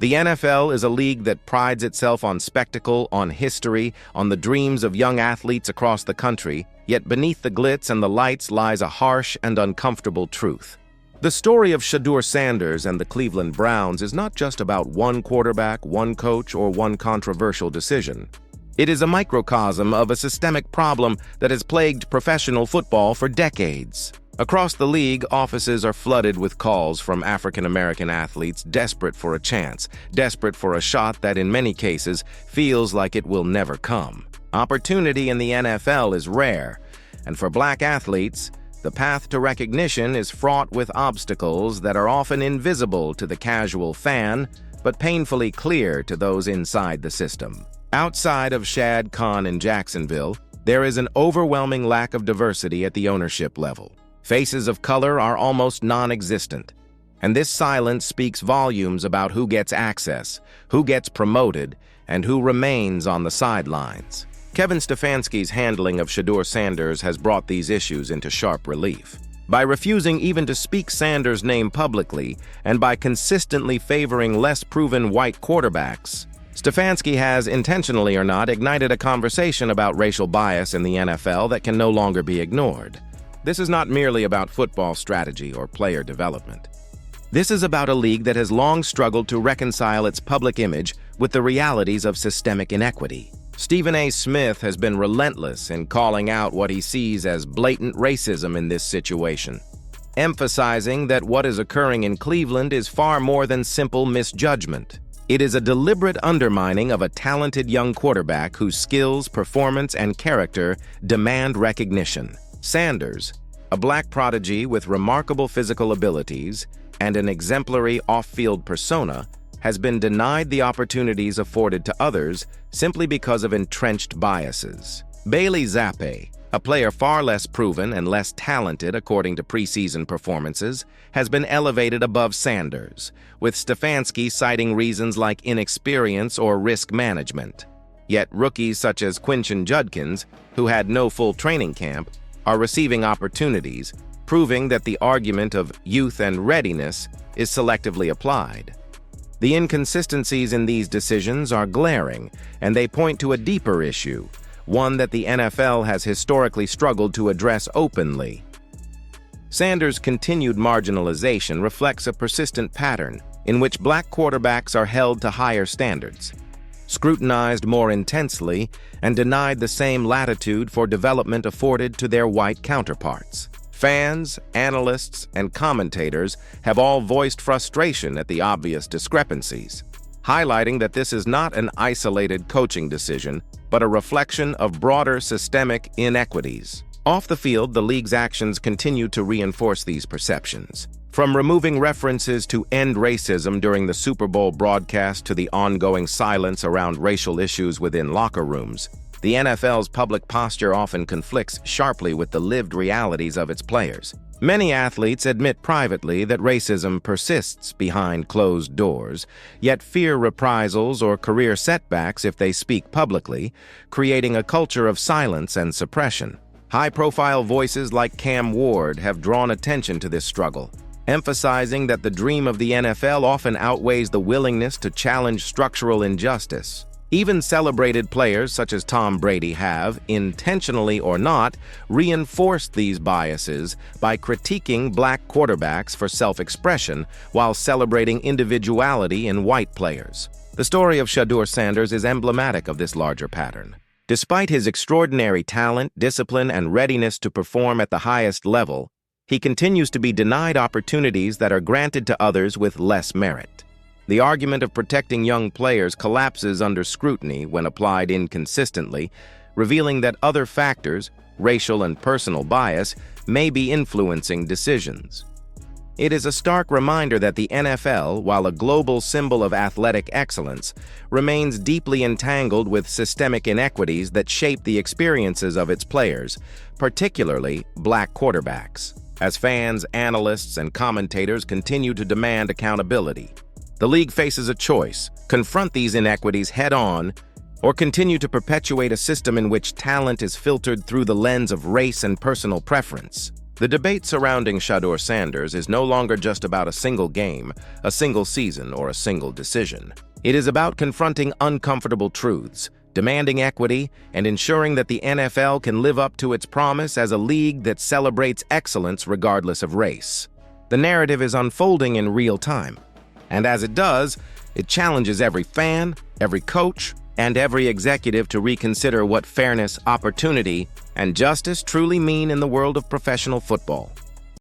The NFL is a league that prides itself on spectacle, on history, on the dreams of young athletes across the country, yet beneath the glitz and the lights lies a harsh and uncomfortable truth. The story of Shedeur Sanders and the Cleveland Browns is not just about one quarterback, one coach, or one controversial decision. It is a microcosm of a systemic problem that has plagued professional football for decades. Across the league, offices are flooded with calls from African-American athletes desperate for a chance, desperate for a shot that in many cases feels like it will never come. Opportunity in the NFL is rare, and for black athletes, the path to recognition is fraught with obstacles that are often invisible to the casual fan, but painfully clear to those inside the system. Outside of Shad Khan in Jacksonville, there is an overwhelming lack of diversity at the ownership level. Faces of color are almost non-existent, and this silence speaks volumes about who gets access, who gets promoted, and who remains on the sidelines. Kevin Stefanski's handling of Shedeur Sanders has brought these issues into sharp relief. By refusing even to speak Sanders' name publicly, and by consistently favoring less proven white quarterbacks, Stefanski has, intentionally or not, ignited a conversation about racial bias in the NFL that can no longer be ignored. This is not merely about football strategy or player development. This is about a league that has long struggled to reconcile its public image with the realities of systemic inequity. Stephen A. Smith has been relentless in calling out what he sees as blatant racism in this situation, emphasizing that what is occurring in Cleveland is far more than simple misjudgment. It is a deliberate undermining of a talented young quarterback whose skills, performance, and character demand recognition. Sanders, a black prodigy with remarkable physical abilities and an exemplary off-field persona, has been denied the opportunities afforded to others simply because of entrenched biases. Bailey Zappe, a player far less proven and less talented according to preseason performances, has been elevated above Sanders, with Stefanski citing reasons like inexperience or risk management. Yet rookies such as Quinton Judkins, who had no full training camp, are receiving opportunities, proving that the argument of youth and readiness is selectively applied. The inconsistencies in these decisions are glaring, and they point to a deeper issue, one that the NFL has historically struggled to address openly. Sanders' continued marginalization reflects a persistent pattern in which black quarterbacks are held to higher standards, scrutinized more intensely, and denied the same latitude for development afforded to their white counterparts. Fans, analysts, and commentators have all voiced frustration at the obvious discrepancies, highlighting that this is not an isolated coaching decision, but a reflection of broader systemic inequities. Off the field, the league's actions continue to reinforce these perceptions. From removing references to end racism during the Super Bowl broadcast to the ongoing silence around racial issues within locker rooms, the NFL's public posture often conflicts sharply with the lived realities of its players. Many athletes admit privately that racism persists behind closed doors, yet fear reprisals or career setbacks if they speak publicly, creating a culture of silence and suppression. High-profile voices like Cam Ward have drawn attention to this struggle, emphasizing that the dream of the NFL often outweighs the willingness to challenge structural injustice. Even celebrated players such as Tom Brady have, intentionally or not, reinforced these biases by critiquing black quarterbacks for self-expression while celebrating individuality in white players. The story of Shedeur Sanders is emblematic of this larger pattern. Despite his extraordinary talent, discipline, and readiness to perform at the highest level, he continues to be denied opportunities that are granted to others with less merit. The argument of protecting young players collapses under scrutiny when applied inconsistently, revealing that other factors, racial and personal bias, may be influencing decisions. It is a stark reminder that the NFL, while a global symbol of athletic excellence, remains deeply entangled with systemic inequities that shape the experiences of its players, particularly black quarterbacks. As fans, analysts, and commentators continue to demand accountability, the league faces a choice: confront these inequities head-on, or continue to perpetuate a system in which talent is filtered through the lens of race and personal preference. The debate surrounding Shedeur Sanders is no longer just about a single game, a single season, or a single decision. It is about confronting uncomfortable truths, demanding equity, and ensuring that the NFL can live up to its promise as a league that celebrates excellence regardless of race. The narrative is unfolding in real time, and as it does, it challenges every fan, every coach, and every executive to reconsider what fairness, opportunity, and justice truly mean in the world of professional football.